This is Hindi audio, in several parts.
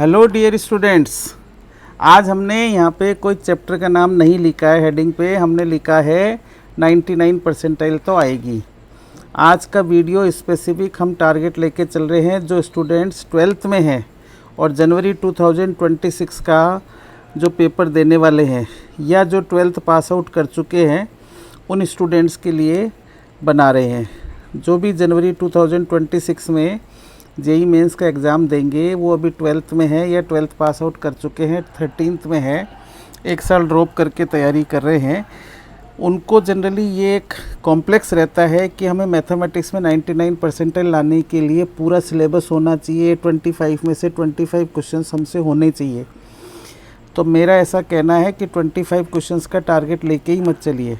हेलो डियर स्टूडेंट्स, आज हमने यहाँ पे कोई चैप्टर का नाम नहीं लिखा है। हेडिंग पे हमने लिखा है 99 परसेंटाइल तो आएगी। आज का वीडियो स्पेसिफिक हम टारगेट लेके चल रहे हैं जो स्टूडेंट्स 12th में हैं और जनवरी 2026 का जो पेपर देने वाले हैं या जो 12th पास आउट कर चुके हैं उन स्टूडेंट्स के लिए बना रहे हैं। जो भी जनवरी 2026 में जेई मेंस का एग्ज़ाम देंगे वो अभी 12th में है या 12th पास आउट कर चुके हैं, 13th में है, एक साल ड्रॉप करके तैयारी कर रहे हैं, उनको जनरली ये एक कॉम्प्लेक्स रहता है कि हमें मैथमेटिक्स में 99 परसेंटाइल लाने के लिए पूरा सिलेबस होना चाहिए, 25 में से 25 क्वेश्चंस हमसे होने चाहिए। तो मेरा ऐसा कहना है कि 25 क्वेश्चंस का टारगेट लेके ही मत चलिए।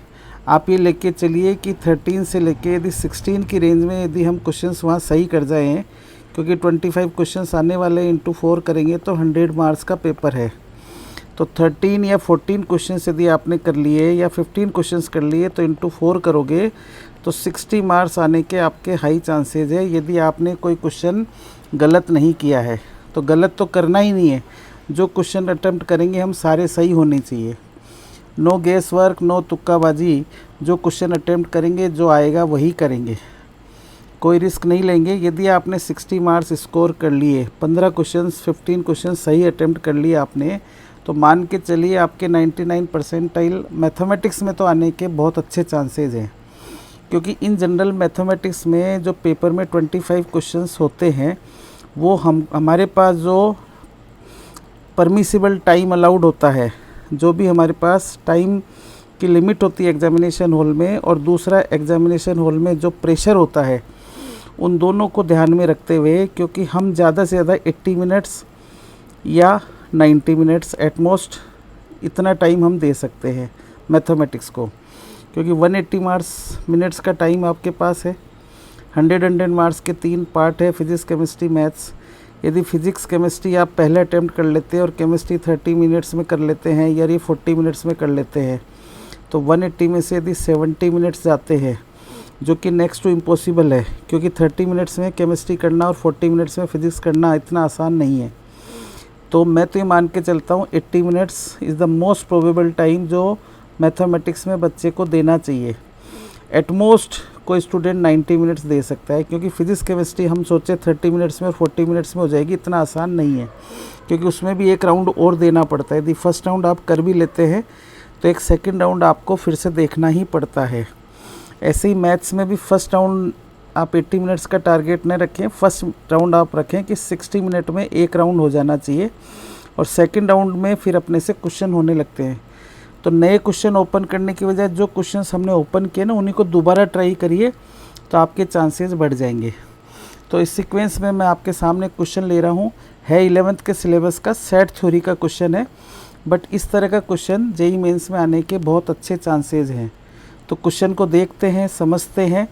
आप ये लेके चलिए कि 13 से लेके यदि 16 की रेंज में यदि हम क्वेश्चंस वहाँ सही कर जाएँ, क्योंकि 25 क्वेश्चंस आने वाले इंटू 4 करेंगे तो 100 मार्क्स का पेपर है। तो 13 या 14 क्वेश्चंस यदि आपने कर लिए या 15 क्वेश्चंस कर लिए तो इंटू 4 करोगे तो 60 मार्क्स आने के आपके हाई चांसेस है। यदि आपने कोई क्वेश्चन गलत नहीं किया है तो गलत तो करना ही नहीं है, जो क्वेश्चन अटैम्प्ट करेंगे हम सारे सही होने चाहिए। नो गेस वर्क, नो तुक्काबाजी, जो क्वेश्चन अटैम्प्ट करेंगे जो आएगा वही करेंगे, कोई रिस्क नहीं लेंगे। यदि आपने 60 मार्क्स स्कोर कर लिए, 15 क्वेश्चंस 15 क्वेश्चन सही अटैम्प्ट कर लिए आपने, तो मान के चलिए आपके 99 परसेंटाइल मैथमेटिक्स में तो आने के बहुत अच्छे चांसेस हैं। क्योंकि इन जनरल मैथमेटिक्स में जो पेपर में 25 क्वेश्चंस होते हैं वो हमारे पास जो परमिसिबल टाइम अलाउड होता है, जो भी हमारे पास टाइम की लिमिट होती है एग्जामिनेशन हॉल में, और दूसरा एग्जामिनेशन हॉल में जो प्रेशर होता है, उन दोनों को ध्यान में रखते हुए, क्योंकि हम ज़्यादा से ज़्यादा 80 मिनट्स या 90 मिनट्स एट मोस्ट इतना टाइम हम दे सकते हैं मैथमेटिक्स को, क्योंकि 180 मिनट्स का टाइम आपके पास है। 100 मार्क्स के 3 पार्ट है, फिजिक्स केमिस्ट्री मैथ्स। यदि फिजिक्स केमिस्ट्री आप पहले अटैम्प्ट कर लेते हैं और केमिस्ट्री 30 मिनट्स में कर लेते हैं या ये 40 मिनट्स में कर लेते हैं, तो 180 में से यदि 70 मिनट्स जाते हैं, जो कि नेक्स्ट टू इम्पॉसिबल है, क्योंकि 30 मिनट्स में केमिस्ट्री करना और 40 मिनट्स में फिजिक्स करना इतना आसान नहीं है। तो मैं तो ये मान के चलता हूँ 80 minutes is the most probable time जो मैथमेटिक्स में बच्चे को देना चाहिए। एट मोस्ट कोई स्टूडेंट 90 मिनट्स दे सकता है, क्योंकि फिजिक्स केमिस्ट्री हम सोचे 30 मिनट्स में 40 मिनट्स में हो जाएगी, इतना आसान नहीं है, क्योंकि उसमें भी एक राउंड और देना पड़ता है। यदि फर्स्ट राउंड आप कर भी लेते हैं तो एक सेकेंड राउंड आपको फिर से देखना ही पड़ता है। ऐसे ही मैथ्स में भी फर्स्ट राउंड आप 80 मिनट्स का टारगेट न रखें, फर्स्ट राउंड आप रखें कि 60 मिनट में एक राउंड हो जाना चाहिए, और सेकंड राउंड में फिर अपने से क्वेश्चन होने लगते हैं। तो नए क्वेश्चन ओपन करने की बजाय जो क्वेश्चंस हमने ओपन किए ना उन्हीं को दोबारा ट्राई करिए, तो आपके चांसेस बढ़ जाएंगे। तो इस सीक्वेंस में मैं आपके सामने क्वेश्चन ले रहा हूँ, है 11th के सिलेबस का सेट थ्योरी का क्वेश्चन है, बट इस तरह का क्वेश्चन जेई मेंस में आने के बहुत अच्छे चांसेस हैं। तो क्वेश्चन को देखते हैं, समझते हैं,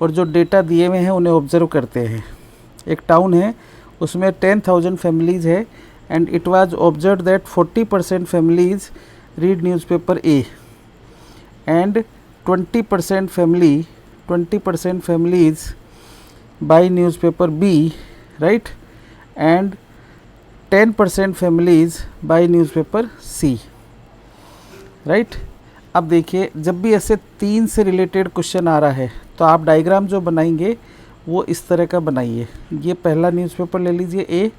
और जो डेटा दिए हुए हैं उन्हें ऑब्जर्व करते हैं। एक टाउन है, उसमें 10,000 फैमिलीज़ है, and it was observe that 40% families read newspaper A and 20% families buy newspaper B, right, and 10% families buy newspaper C, right. अब देखिए, जब भी ऐसे 3 से रिलेटेड क्वेश्चन आ रहा है तो आप डायग्राम जो बनाएंगे वो इस तरह का बनाइए। ये पहला न्यूज़पेपर ले लीजिए ए,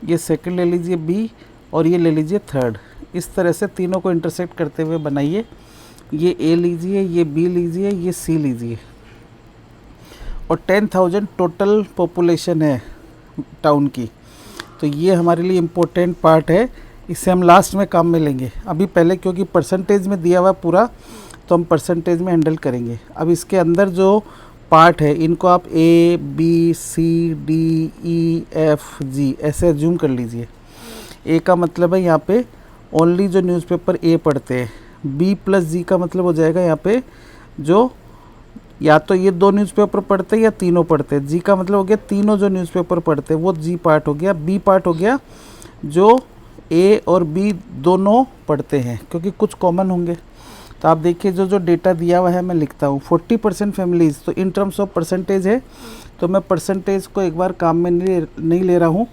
ये सेकंड ले लीजिए बी, और ये ले लीजिए थर्ड। इस तरह से तीनों को इंटरसेक्ट करते हुए बनाइए। ये ए लीजिए, ये बी लीजिए, ये सी लीजिए, और 10,000 टोटल पॉपुलेशन है टाउन की। तो ये हमारे लिए इम्पोर्टेंट पार्ट है, इसे हम लास्ट में काम में लेंगे। अभी पहले क्योंकि परसेंटेज में दिया हुआ पूरा, तो हम परसेंटेज में हैंडल करेंगे। अब इसके अंदर जो पार्ट है इनको आप A B C D E F G ऐसे एज्यूम कर लीजिए। ए का मतलब है यहाँ पे ओनली जो न्यूज़पेपर ए पढ़ते हैं, बी प्लस जी का मतलब हो जाएगा यहाँ पे जो या तो ये 2 न्यूज़पेपर पढ़ते हैं या तीनों पढ़ते हैं। जी का मतलब हो गया तीनों जो न्यूज़पेपर पढ़ते हैं, वो जी पार्ट हो गया। बी पार्ट हो गया जो ए और बी दोनों पढ़ते हैं, क्योंकि कुछ कॉमन होंगे। तो आप देखिए जो डेटा दिया हुआ है मैं लिखता हूँ। 40% फैमिलीज़, तो इन टर्म्स ऑफ परसेंटेज है, तो मैं परसेंटेज को एक बार काम में नहीं ले रहा हूँ,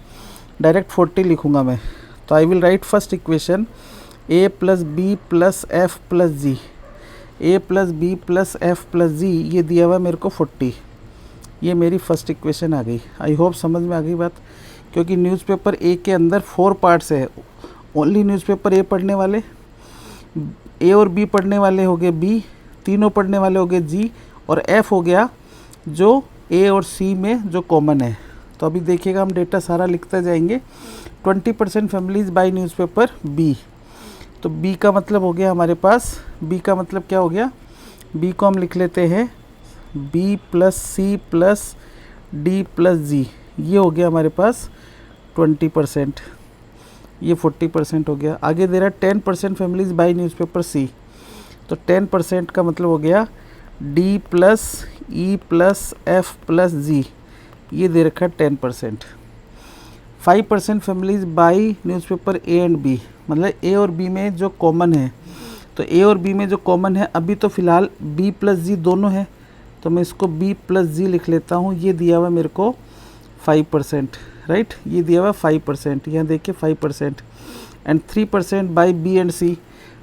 डायरेक्ट 40 लिखूँगा मैं। तो I will write first equation a plus b plus f plus g, a plus b plus f plus g, ये दिया हुआ है मेरे को 40। ये मेरी फर्स्ट इक्वेशन आ गई। आई होप समझ में आ गई बात, क्योंकि न्यूज़पेपर ए के अंदर 4 पार्ट्स है। ओनली न्यूज़पेपर ए पढ़ने वाले, ए और बी पढ़ने वाले हो गए बी, तीनों पढ़ने वाले हो गए जी, और एफ हो गया जो ए और सी में जो कॉमन है। तो अभी देखिएगा हम डेटा सारा लिखते जाएंगे। 20% फैमिलीज बाई न्यूज़पेपर बी, तो बी का मतलब हो गया हमारे पास, बी का मतलब क्या हो गया, बी को हम लिख लेते हैं बी प्लस सी प्लस डी प्लस जी, ये हो गया हमारे पास 20%, ये 40% हो गया। आगे दे रहा है 10% फैमिलीज बाई न्यूज़पेपर सी, तो 10% का मतलब हो गया डी प्लस ई प्लस एफ प्लस जी, ये दे रखा है 10%। 5% families buy newspaper A and b, मतलब ए और बी में जो कॉमन है, तो ए और बी में जो कॉमन है अभी तो फ़िलहाल बी प्लस जी दोनों है, तो मैं इसको बी प्लस जी लिख लेता हूँ। ये दिया हुआ मेरे को 5%, राइट, ये दिया हुआ 5%, यहाँ देखिए 5%। एंड 3% बाई बी एंड सी,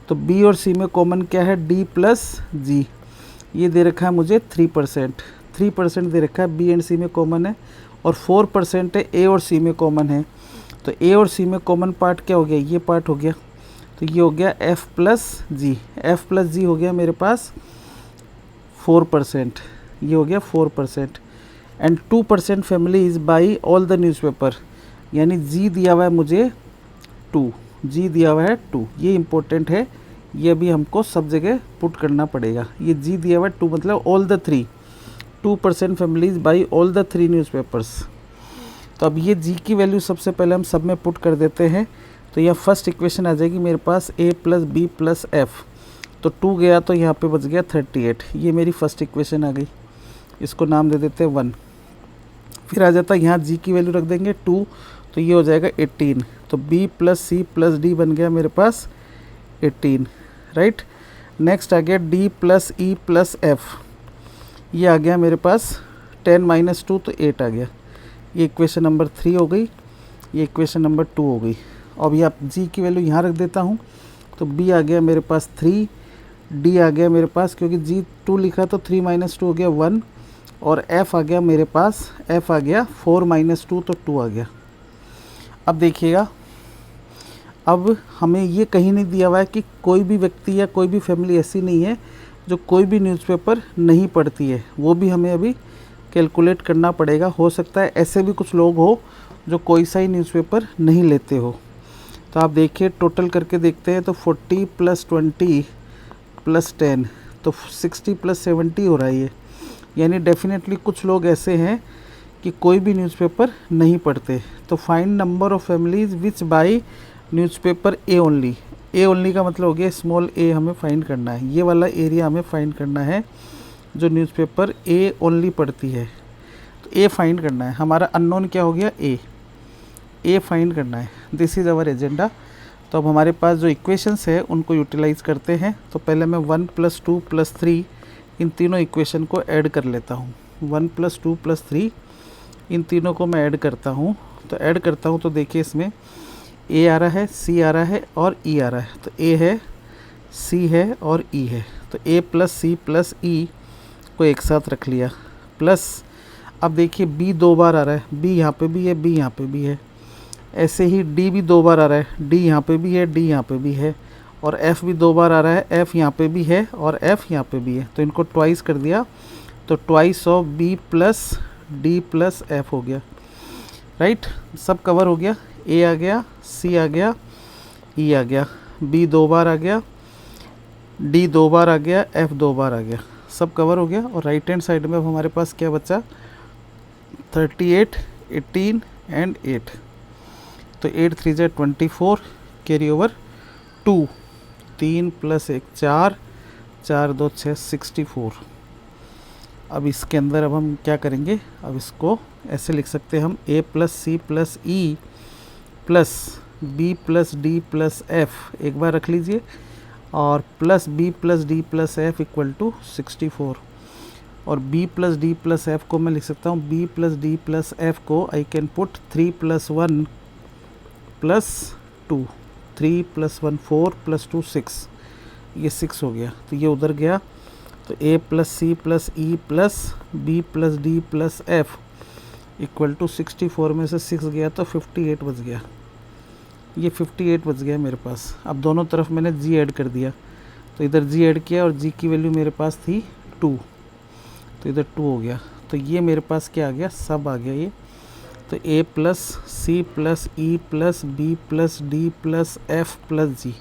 तो बी और सी में कॉमन क्या है, डी प्लस जी, ये दे रखा है मुझे 3%, 3% दे रखा है, बी एंड सी में कॉमन है। और 4% है ए और सी में कॉमन है, तो ए और सी में कॉमन पार्ट क्या हो गया, ये पार्ट हो गया, तो ये हो गया एफ प्लस जी, एफ प्लस जी हो गया मेरे पास 4%, ये हो गया 4%। And 2% families by all the newspaper, यानी जी दिया हुआ है मुझे 2, जी दिया हुआ है 2, ये इम्पोर्टेंट है, ये भी हमको सब जगह पुट करना पड़ेगा। ये जी दिया हुआ है 2 मतलब all the 3, 2% families by all the 3 newspapers. तो अब ये जी की वैल्यू सबसे पहले हम सब में पुट कर देते हैं, तो यह फर्स्ट इक्वेशन आ जाएगी मेरे पास ए प्लस बी प्लस एफ, तो 2 गया तो यहाँ पे बच गया 38, ये मेरी फर्स्ट इक्वेशन आ गई, इसको नाम दे देते हैं 1। फिर आ जाता है यहाँ जी की वैल्यू रख देंगे 2, तो ये हो जाएगा 18, तो बी प्लस सी प्लस डी बन गया मेरे पास 18, राइट। नेक्स्ट आ गया डी प्लस ई प्लस एफ, ये आ गया मेरे पास 10 माइनस 2, तो 8 आ गया, ये इक्वेशन नंबर 3 हो गई, ये इक्वेशन नंबर 2 हो गई। अब ये आप जी की वैल्यू यहाँ रख देता हूँ, तो बी आ गया मेरे पास 3, डी आ गया मेरे पास, क्योंकि जी 2 लिखा तो 3 माइनस 2 हो गया 1, और एफ आ गया मेरे पास, एफ आ गया 4 माइनस 2, तो 2 आ गया। अब देखिएगा, अब हमें ये कहीं नहीं दिया हुआ है कि कोई भी व्यक्ति या कोई भी फैमिली ऐसी नहीं है जो कोई भी न्यूज़पेपर नहीं पढ़ती है, वो भी हमें अभी कैलकुलेट करना पड़ेगा। हो सकता है ऐसे भी कुछ लोग हो जो कोई सा ही न्यूज़पेपर नहीं लेते हो। तो आप देखिए टोटल करके देखते हैं, तो 40 + 20 + 10, तो 60 + 70 हो रहा है ये, यानी डेफिनेटली कुछ लोग ऐसे हैं कि कोई भी न्यूज़पेपर नहीं पढ़ते। तो find number of families which by newspaper A only, A only का मतलब हो गया स्मॉल ए हमें फाइंड करना है, ये वाला एरिया हमें फाइंड करना है जो न्यूज़पेपर ए ओनली पढ़ती है। तो ए फाइंड करना है, हमारा अननोन क्या हो गया, ए फाइंड करना है, दिस इज़ आवर एजेंडा। तो अब हमारे पास जो इक्वेशंस है उनको यूटिलाइज़ करते हैं। तो पहले मैं 1 + 2 + 3 इन तीनों इक्वेशन को ऐड कर लेता हूँ। 1 + 2 + 3 इन तीनों को मैं ऐड करता हूँ। तो ऐड करता हूँ तो देखिए इसमें ए आ रहा है, सी आ रहा है और ई आ रहा है। तो ए है, सी है और ई है, तो ए प्लस सी प्लस ई को एक साथ रख लिया। प्लस अब देखिए बी 2 बार आ रहा है, बी यहाँ पे भी है, बी यहाँ पे भी है। ऐसे ही डी भी 2 बार आ रहा है, डी यहाँ पे भी है, डी यहाँ पे भी है। और एफ़ भी 2 बार आ रहा है, एफ़ यहाँ पे भी है और एफ़ यहाँ पे भी है। तो इनको ट्वाइस कर दिया, तो twice of B plus D plus F हो गया, राइट। सब कवर हो गया, ए आ गया, सी आ गया, ई आ गया, बी 2 बार आ गया, डी 2 बार आ गया, एफ़ 2 बार आ गया, सब कवर हो गया। और राइट हैंड साइड में अब हमारे पास क्या बचा, 38, 18 एंड 8। तो 8 3 × 24, कैरी ओवर 2, 3 + 1 4, 4 2 6 64। अब इसके अंदर अब हम क्या करेंगे, अब इसको ऐसे लिख सकते हैं हम a plus C plus E plus b plus D plus f, एक बार रख लीजिए, और plus b plus D plus f equal to 64। और b plus D plus f को मैं लिख सकता हूँ b plus D plus f को आई कैन पुट 3 + 1 प्लस 2, 3 + 1 4 + 2 6, ये 6 हो गया, तो ये उधर गया। तो A + C + E + B + D + F = 64 में से 6 गया तो 58 बच गया, ये 58 बच गया मेरे पास। अब दोनों तरफ मैंने G ऐड कर दिया, तो इधर G ऐड किया और G की वैल्यू मेरे पास थी 2, तो इधर 2 हो गया। तो ये मेरे पास क्या आ गया, सब आ गया ये। तो A + C + E + B + D + F + G,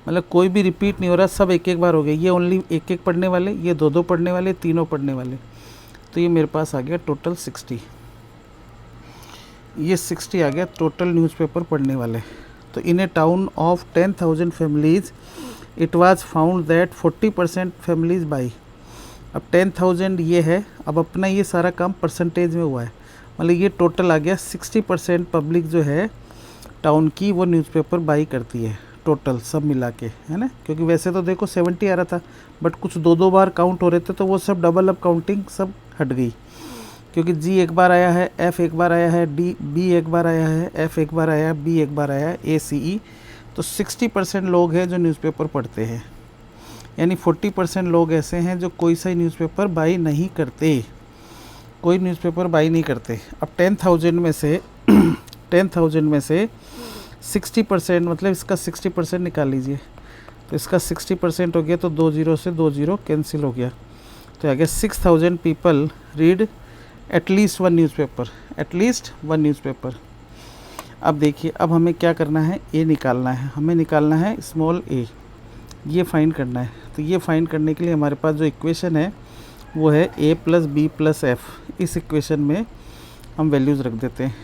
मतलब कोई भी रिपीट नहीं हो रहा, सब एक एक बार हो गया। ये ओनली एक एक पढ़ने वाले, ये दो दो पढ़ने वाले, तीनों पढ़ने वाले। तो ये मेरे पास आ गया टोटल 60, ये 60 आ गया टोटल न्यूज़पेपर पढ़ने वाले। तो in a town of 10,000 families it was found that 40% families buy. अब 10,000 ये है, अब अपना ये सारा काम परसेंटेज में हुआ है, मतलब ये टोटल आ गया 60% पब्लिक जो है टाउन की वो न्यूज़पेपर बाई करती है, टोटल सब मिला के, है ना। क्योंकि वैसे तो देखो 70 आ रहा था, बट कुछ दो बार काउंट हो रहे थे, तो वो सब डबल अप काउंटिंग सब हट गई, क्योंकि G एक बार आया है, F एक बार आया है, B एक बार आया है, F एक बार आया है, B एक बार आया है, A C E। तो 60% लोग हैं जो न्यूज़पेपर पढ़ते हैं, यानी 40% लोग ऐसे हैं जो कोई सा न्यूज़पेपर बाई नहीं करते, कोई न्यूज़पेपर बाई नहीं करते। अब 10,000 में से 10,000 में से 60%, मतलब इसका 60% निकाल लीजिए, तो इसका 60% हो गया, तो 2 0 से 2 0 कैंसिल हो गया, तो आ गया 6,000 people read at least one newspaper, at least one newspaper. अब देखिए, अब हमें क्या करना है, ए निकालना है, हमें निकालना है स्मॉल a, ये फाइंड करना है। तो ये फाइंड करने के लिए हमारे पास जो इक्वेशन है वो है A + B + F। इस इक्वेशन में हम वैल्यूज़ रख देते हैं।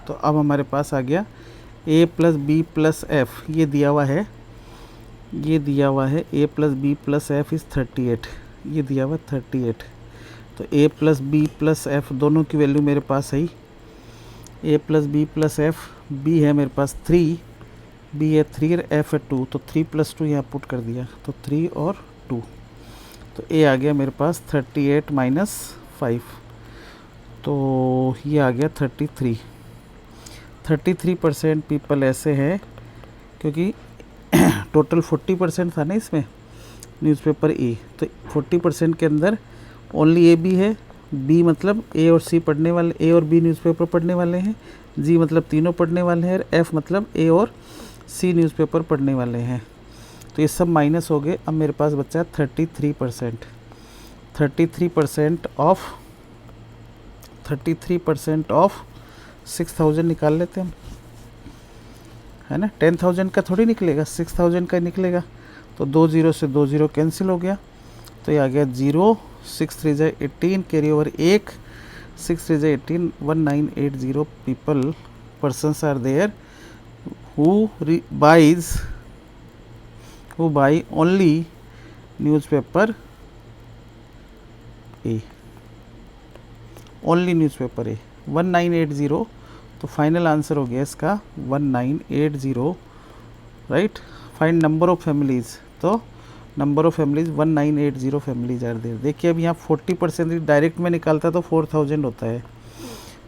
तो अब हमारे पास आ गया A + B + F, ये दिया हुआ है, ये दिया हुआ है A + B + F इज़ 38, ये दिया हुआ 38। तो A + B + F दोनों की वैल्यू मेरे पास है, A + B + F, B है मेरे पास 3, B है 3 और F है 2, तो 3 + 2 यहाँ पुट कर दिया, तो 3 और 2, तो A आ गया मेरे पास 38 - 5, तो ये आ गया 33। 33% पीपल ऐसे हैं, क्योंकि टोटल 40% था ना इसमें न्यूज़पेपर ए, तो 40% के अंदर ओनली ए बी है। बी मतलब ए और सी पढ़ने वाले, ए और बी न्यूज़पेपर पढ़ने वाले हैं। जी मतलब तीनों पढ़ने वाले हैं। एफ मतलब ए और सी न्यूज़पेपर पढ़ने वाले हैं। तो ये सब माइनस हो गए। अब मेरे पास बचा 33%। 33% ऑफ 6,000 निकाल लेते हैं हम, है ना। 10,000 का थोड़ी निकलेगा, 6,000 का निकलेगा। तो 2 0 से 2 0 कैंसिल हो गया, तो ये आ गया 0, 6 3 = 18, carry over 1, 6 3 = 18, 1980 people persons are there who buy only newspaper A, only newspaper a 1980। तो फाइनल आंसर हो गया इसका 1980, right. Find number of families, तो number of families 1980 families are there. देखिए अब यहाँ 40% डायरेक्ट में निकालता तो 4,000 होता है,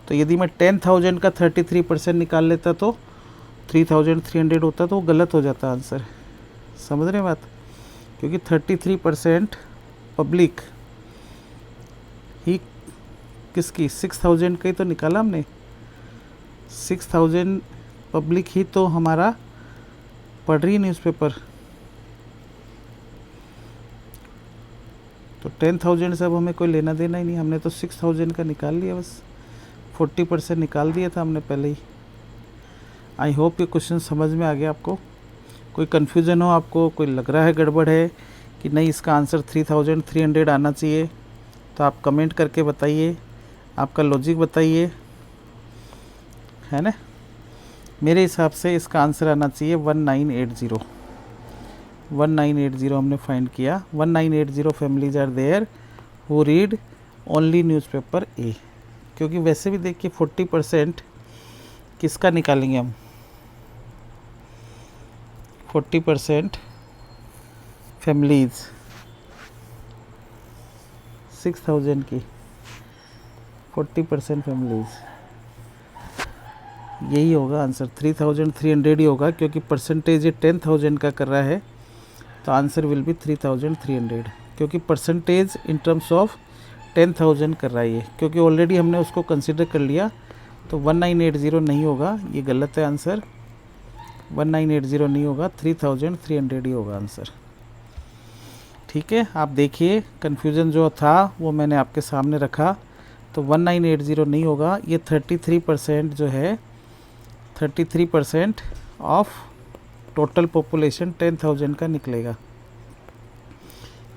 तो यदि मैं 10,000 का 33% निकाल लेता तो 3,300 होता, तो वो गलत हो जाता आंसर। समझ रहे हैं बात, क्योंकि 33% पब्लिक ही किसकी, 6,000 का ही तो निकाला हमने। 6,000 पब्लिक ही तो हमारा पढ़ रही न्यूज़पेपर। तो 10,000 से अब हमें कोई लेना देना ही नहीं, हमने तो 6,000 का निकाल लिया, बस 40% निकाल दिया था हमने पहले ही। आई होप ये क्वेश्चन समझ में आ गया आपको। कोई कन्फ्यूज़न हो आपको, कोई लग रहा है गड़बड़ है कि नहीं इसका आंसर 3,300 आना चाहिए, तो आप कमेंट करके बताइए, आपका लॉजिक बताइए, है ना। मेरे हिसाब से इसका आंसर आना चाहिए 1980। 1980 हमने फाइंड किया। 1980 families are there who read only newspaper a, क्योंकि वैसे भी देखिए 40% किसका निकालेंगे हम, 40% फैमिलीज़ 6,000 की 40% फैमिलीज़, यही होगा आंसर, 3300 ही होगा, क्योंकि परसेंटेज ये 10,000 का कर रहा है, तो आंसर विल बी 3300, क्योंकि परसेंटेज इन टर्म्स ऑफ 10,000 कर रहा है ये, क्योंकि ऑलरेडी हमने उसको कंसिडर कर लिया। तो 1980 नहीं होगा, ये गलत है आंसर, 1980 नहीं होगा, 3300 ही होगा आंसर। ठीक है, आप देखिए कन्फ्यूज़न जो था वो मैंने आपके सामने रखा। तो 1980 नहीं होगा, ये 33% जो है, 33% ऑफ टोटल पॉपुलेशन 10,000 का निकलेगा,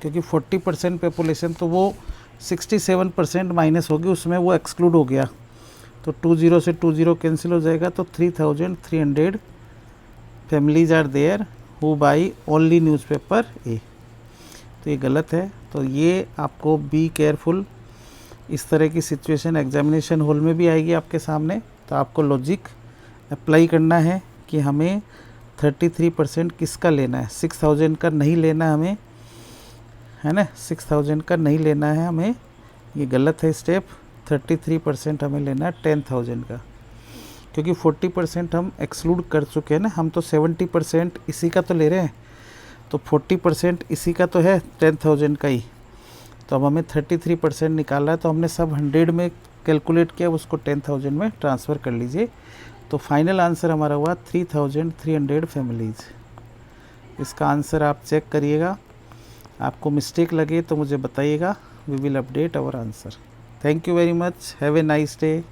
क्योंकि 40% पॉपुलेशन तो वो 67% माइनस होगी, उसमें वो एक्सक्लूड हो गया। तो 20 से 20 कैंसिल हो जाएगा, तो 3300 families are there who buy only newspaper a. तो ये गलत है। तो ये आपको बी केयरफुल, इस तरह की सिचुएशन एग्जामिनेशन हॉल में भी आएगी आपके सामने, तो आपको लॉजिक अप्लाई करना है कि हमें 33% किसका लेना है, 6000 का नहीं लेना हमें, है ना, 6000 का नहीं लेना है हमें, ये गलत है स्टेप। 33% हमें लेना है 10,000 का, क्योंकि 40% हम एक्सक्लूड कर चुके हैं ना, हम तो 70% इसी का तो ले रहे हैं, तो 40% इसी का तो है 10,000 का ही। तो अब हमें 33% निकालना है, तो हमने सब 100 में कैलकुलेट किया, उसको 10,000 में ट्रांसफ़र कर लीजिए। तो फाइनल आंसर हमारा हुआ 3300 फैमिलीज़। इसका आंसर आप चेक करिएगा, आपको मिस्टेक लगे तो मुझे बताइएगा, we will update our answer. Thank you very much, have a nice day.